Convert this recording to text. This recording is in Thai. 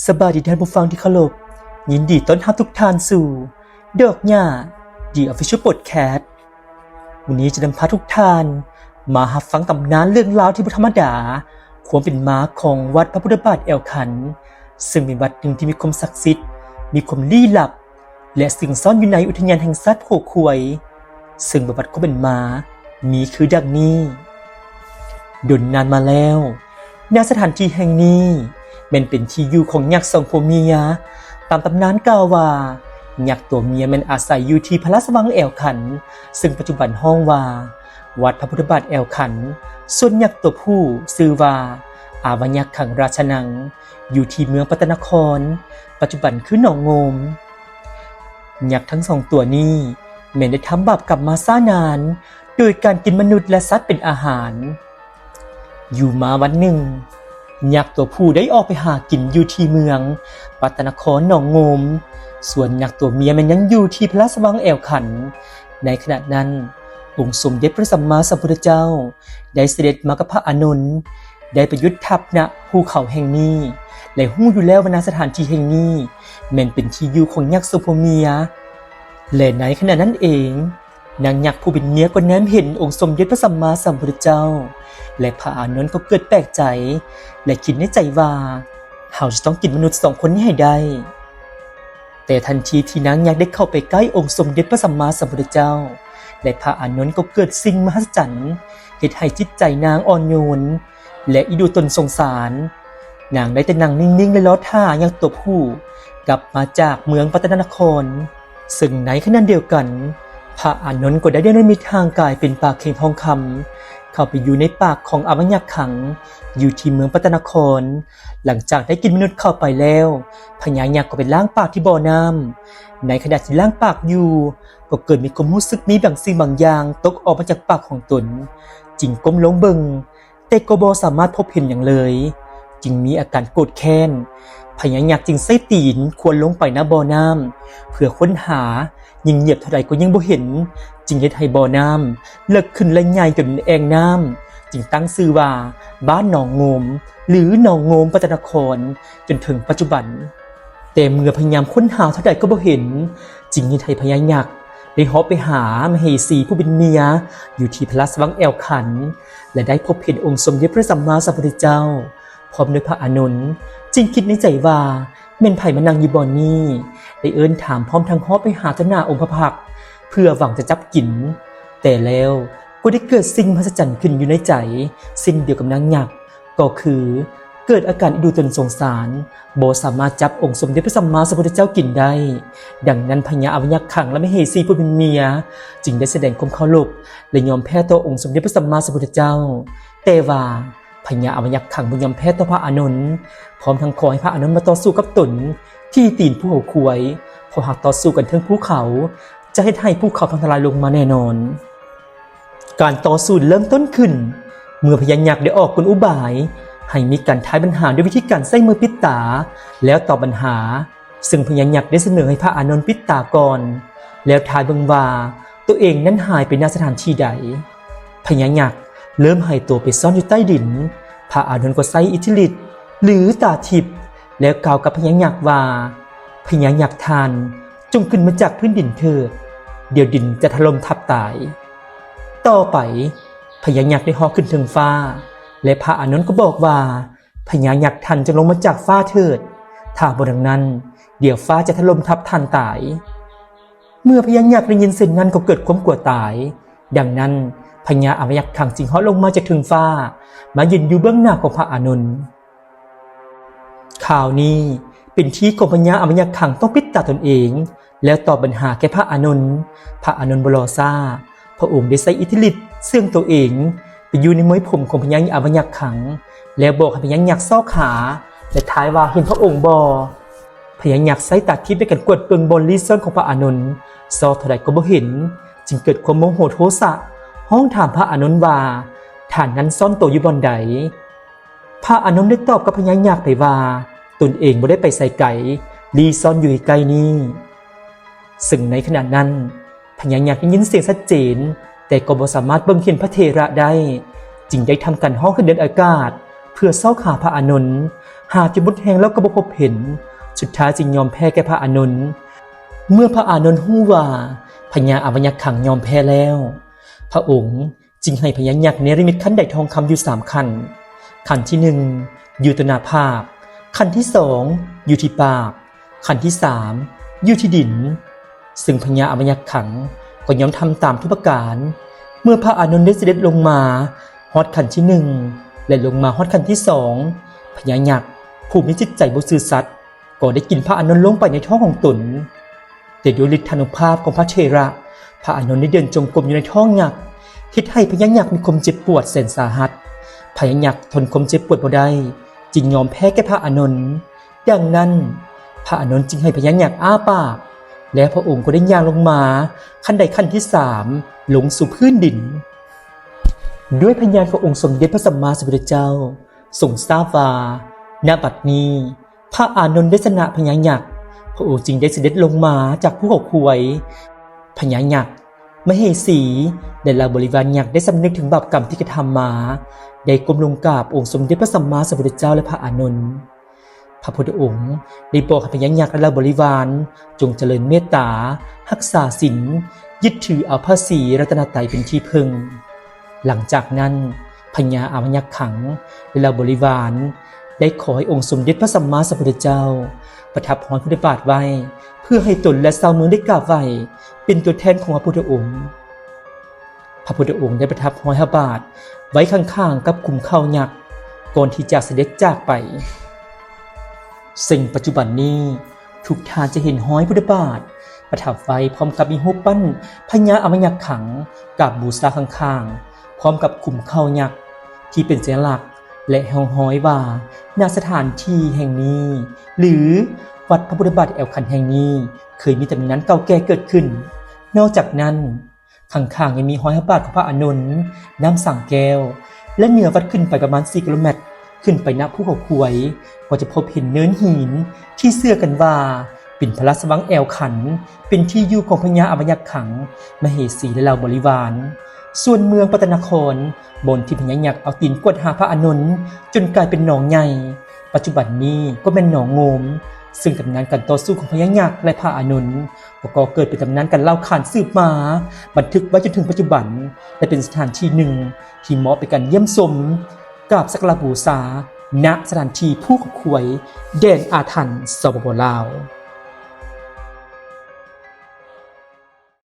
สบายดีท่านผู้ฟังที่เคารพยินดีต้อนรับทุกท่านสู่ดอกหญ้า The Official Podcast วันนี้จะนำพาทุกท่านมารับฟังตำนานเรื่องราวที่บ่ธรรมดาความเป็นมาของวัดพระพุทธบาทแอวขันซึ่งเป็นวัดหนึ่งที่มีความศักดิ์สิทธิ์มีความลี้ลับและสิ่งซ่อนอยู่ในอุทยานแห่งสัตว์โขกขวยซึ่งประวัติความเป็นมามีคือดังนี้ดนนานมาแล้วณสถานที่แห่งนี้เป็นที่อยู่ของยักษ์สองผัวเมียตามตำนานกล่าวว่ายักษ์ตัวเมียมันอาศัยอยู่ที่พระราชวังแอวขันซึ่งปัจจุบันห้องว่าวัดพระพุทธบาทแอวขันส่วนยักษ์ตัวผู้ชื่อว่าอาวยักษ์ขังราชนังอยู่ที่เมืองปัตตนครปัจจุบันคือหนองงมยักษ์ทั้งสองตัวนี้ได้ทำบาปกรรมมาช้านานโดยการกินมนุษย์และสัตว์เป็นอาหารอยู่มาวันหนึ่งยักษ์ตัวผู้ได้ออกไปหากินอยู่ที่เมืองปัตตนครหนองงมส่วนยักษ์ตัวเมียมันยังอยู่ที่พระราชวังแอวขันในขณะนั้นองค์สมเด็จพระสัมมาสัมพุทธเจ้าได้เสด็จมากับพระอานนท์ได้ประยุทธ์ทัพณภูเขาแห่งนี้และฮู้อยู่แล้วว่าณสถานที่แห่งนี้เป็นที่อยู่ของยักษ์สองผัวเมียและในขณะนั้นเองนางยักษ์ผู้เป็นเมียก็แนมเห็นองค์สมเด็จพระสัมมาสัมพุทธเจ้าและพระอานนท์ก็เกิดแปลกใจและคิดในใจว่าเขาจะต้องกินมนุษย์สองคนนี้ให้ได้แต่ทันทีที่นางยักษ์ได้เข้าไปใกล้องค์สมเด็จพระสัมมาสัมพุทธเจ้าและพระอานนท์ก็เกิดสิ่งมหัศจรรย์เหตุให้จิตใจนางอ่อนโยนและอิดูตนสงสารนางได้แต่นั่งนิ่งๆและรอท่ายักษ์ตัวผู้กลับมาจากเมืองปัตตนครซึ่งในขณะเดียวกันพระอานนท์ก็ได้นิมิตทางกายเป็นปากเข่งทองคำเข้าไปอยู่ในปากของอาวยักษ์ขังอยู่ที่เมืองปัตตนครหลังจากได้กินมนุษย์เข้าไปแล้วพญายักษ์ก็ไปล้างปากที่บ่อน้ำในขณะที่ล้างปากอยู่ก็เกิดมีความรู้สึกมีบางสิ่งบางอย่างตกออกมาจากปากของตนจึงก้มลงเบิ่งแต่ก็บ่สามารถพบเห็นอย่างเลยจึงมีอาการโกรธแค้นพญายักษ์จึงใส่ตีนควรลงไปณบ่อน้ำเพื่อค้นหายิ่งเหยียบเท่าใดก็ยิ่งบ่เห็นจึงเฮ็ดให้บ่อน้ำเลิกขึ้นและใหญ่จนแอ่งน้ำจึงตั้งชื่อว่าบ้านหนองงมหรือหนองงมปัตตนครจนถึงปัจจุบันแต่เมื่อพยายามค้นหาเท่าใดก็บ่เห็นจึงเฮ็ดให้พญายักษ์ได้เหาะไปหามเหสีผู้เป็นเมียอยู่ที่พระราชวังแอวขันและได้พบเห็นองค์สมเด็จพระสัมมาสัมพุทธเจ้าพร้อมด้วยพระอานนท์จึงคิดในใจว่าแม่นไผมานั่งอยู่บ่อนนี้ได้เอิ้นถามพร้อมทั้งเหาะไปหาต่อหน้าองค์พระพักตร์เพื่อหวังจะจับกินแต่แล้วก็ได้เกิดสิ่งมหัศจรรย์ขึ้นอยู่ในใจสิ่งเดียวกับนางยักษ์ก็คือเกิดอาการอิดูตนสงสารบ่สามารถจับองค์สมเด็จพระสัมมาสัมพุทธเจ้ากินได้ดังนั้นพญาอาวยักษ์ขังและมเหสีผู้เป็นเมียจึงได้แสดงความเคารพและยอมแพ้ต่อองค์สมเด็จพระสัมมาสัมพุทธเจ้าแต่ว่าพญาอาวยักษ์ขังบ่ยอมแพ้ต่อพระอานนท์พร้อมทั้งขอให้พระอานนท์มาต่อสู้กับตนที่ตีนภูเขาขวยเพราะหากต่อสู้กันถึงภูเขาจะให้ภูเขาพังทลายลงมาแน่นอนการต่อสู้เริ่มต้นขึ้นเมื่อพญายักษ์ได้ออกกลอุบายให้มีการทายปัญหาด้วยวิธีการใส่มือปิดตาแล้วตอบปัญหาซึ่งพญายักษ์ได้เสนอให้พระอานนท์ปิดตาก่อนแล้วทายเบิ่งว่าตัวเองนั้นหายไปณสถานที่ใดพญายักษ์เริ่มหายตัวไปซ่อนอยู่ใต้ดินพระอานนท์ก็ใส่อิทธิฤทธิ์หรือตาทิพย์แล้วกล่าวกับพญายักษ์ว่าพญายักษ์ทานจงขึ้นมาจากพื้นดินเถิดเดี๋ยวดินจะถล่มทับตายต่อไปพญายักษ์ได้เหาะขึ้นถึงฟ้าและพระอานนท์ก็บอกว่าพญายักษ์ท่านจะลงมาจากฟ้าเถิดถ้าบ่ดังนั้นเดี๋ยวฟ้าจะถล่มทับท่านตายเมื่อพญายักษ์ได้ยินเสียงนั้นก็เกิดความกลัวตายดังนั้นพญาอาวยักษ์ขังจึงเหาะลงมาจากถึงฟ้ามายืนอยู่เบื้องหน้าของพระอานนท์ข่าวนี้เป็นที่ของพญาอาวยักษ์ขังต้องปิดตาตนเองแล้วตอบปัญหาแก่พระอานนท์พระอานนท์บ่รอซ่าพระองค์ได้ใส่อิทธิฤทธิ์เสื่องตัวเองไปอยู่ในม้วยผมของพญาอาวยักษ์ขังแล้วบอกให้พญายักษ์ซ้อขาและท้ายว่าเห็นพระองค์บ่พญายักษ์ใส่ตาทิพย์ในการกวดเปิงบนลีซ่อนของพระอานนท์ซ้อเท่าใดก็บ่เห็นจึงเกิดความโมโหโทสะห้องถามพระอานนท์ว่าท่านนั้นซ่อนตัวอยู่บ่อนใดพระอานนท์ได้ตอบกับพญายักษ์ไปว่าตนเองบ่ได้ไปใส่ไก่ลีซ่อนอยู่ใกล้นี้ซึ่งในขณะนั้นพญายักษ์ได้ยินเสียงชัดเจนแต่ก็บ่สามารถเบิ่งเห็นพระเถระได้จึงได้ทำการฮ้องขึ้นเดินอากาศเพื่ พื่อเศร้าขาพระอานนท์หากจะบุญแหงแล้วก็บ่พบเห็นสุดท้ายจึงยอมแพ้แก่พระอานนท์เมื่อพระอานนท์ฮู้ว่าพญาอาวยักษ์ขังยอมแพ้แล้วพระองค์จึงให้พญายักษ์เนรมิตขันไดทองคำอยู่3ขันขันที่1อยู่ต่อหน้าภาพขันที่2อยู่ที่ปากขันที่3อยู่ที่ดินซึ่งพญาอาวยักษ์ขังก็ยอมทำตามทุกประการเมื่อพระอานนท์ได้เสด็จลงมาฮอดขันที่1และลงมาฮอดขันที่2พญายักษ์ผู้มีจิตใจบ่ซื่อสัตย์ก็ได้กินพระอานนท์ลงไปในท้องของตนแต่ด้วยฤทธานุภาพของพระเถระพระอานนท์ได้เดินจงกรมอยู่ในท้องยักษ์เฮ็ดให้พญายักษ์มีความเจ็บปวดแสนสาหัสพญายักษ์ทนความเจ็บปวดบ่ได้จึงยอมแพ้แก่พระอานนท์ดังนั้นพระอานนท์จึงให้พญายักษ์อ้าปากและพระองค์ก็ได้ย่างลงมาขั้นใดขั้นที่3ลงสู่พื้นดินด้วยพญานขององค์สมเด็จพระสัมมาสัมพุทธเจ้าทรงทราบว่าณบัดนี้พระอานนท์ได้ชนะพญายักษ์พระองค์จึงได้เสด็จลงมาจากภูเขาควยพญายักษ์มเหสีและเหล่าบริวารยักษ์ได้สำนึกถึงบาปกรรมที่กระทำมาได้ก้มลงกราบองค์สมเด็จพระสัมมาสัมพุทธเจ้าและพระอานนท์พระพุทธองค์ได้บอกให้พญายักษ์และเหล่าบริวารจงเจริญเมตตารักษาศีลยึดถือเอาพระศรีรัตนตรัยเป็นที่พึ่งหลังจากนั้นพญาอาวยักษ์ขังและเหล่าบริวารได้ขอให้องค์สมเด็จพระสัมมาสัมพุทธเจ้าประทับห้อยพุทธบาทไว้เพื่อให้ตนและชาวเมืองได้กราบไหว้เป็นตัวแทนของพระพุทธองค์พระพุทธองค์ได้ประทับห้อยพระบาทไว้ข้างๆกับขุมเขายักษ์ก่อนที่จะเสด็จจากไปซึ่งปัจจุบันนี้ทุกท่านจะเห็นห้อยพุทธบาทประทับไว้พร้อมกับมีรูปปั้นพญาอาวยักษ์ขังกับบูชาข้างๆพร้อมกับขุมเขายักษ์ที่เป็นสัญลักษณ์และห้อยว่าณสถานที่แห่งนี้หรือวัดพระพุทธบาทแอวขันแห่งนี้เคยมีตำนานเก่าแก่เกิดขึ้นนอกจากนั้นข้างๆยังมีห้อยพระบาทของพระอานนท์น้ำสั่งแก้วและเหนือวัดขึ้นไปประมาณ4 กิโลเมตรขึ้นไปณภูเขาควยก็จะพบเห็นเนินหินที่เชื่อกันว่าเป็นพระราชวังแอวขันเป็นที่อยู่ของพญาอาวยักษ์ขังมเหสีและเหล่าบริวารส่วนเมืองปัตตนครบนที่พญายักษ์เอาตีนกวดหาพระอานนท์จนกลายเป็นหนองใหญ่ปัจจุบันนี้ก็เป็นหนองโงมซึ่งตำนานการต่อสู้ของพญายักษ์และพระอานนท์ก็เกิดเป็นตำนานการเล่าขานสืบมาบันทึกไว้จนถึงปัจจุบันและเป็นสถานที่หนึ่งที่เหมาะเป็นการเยี่ยมชมกราบสักการะบูชาณสถานที่ภูเขาควยแดนอาถรรพ์สปป.ลาว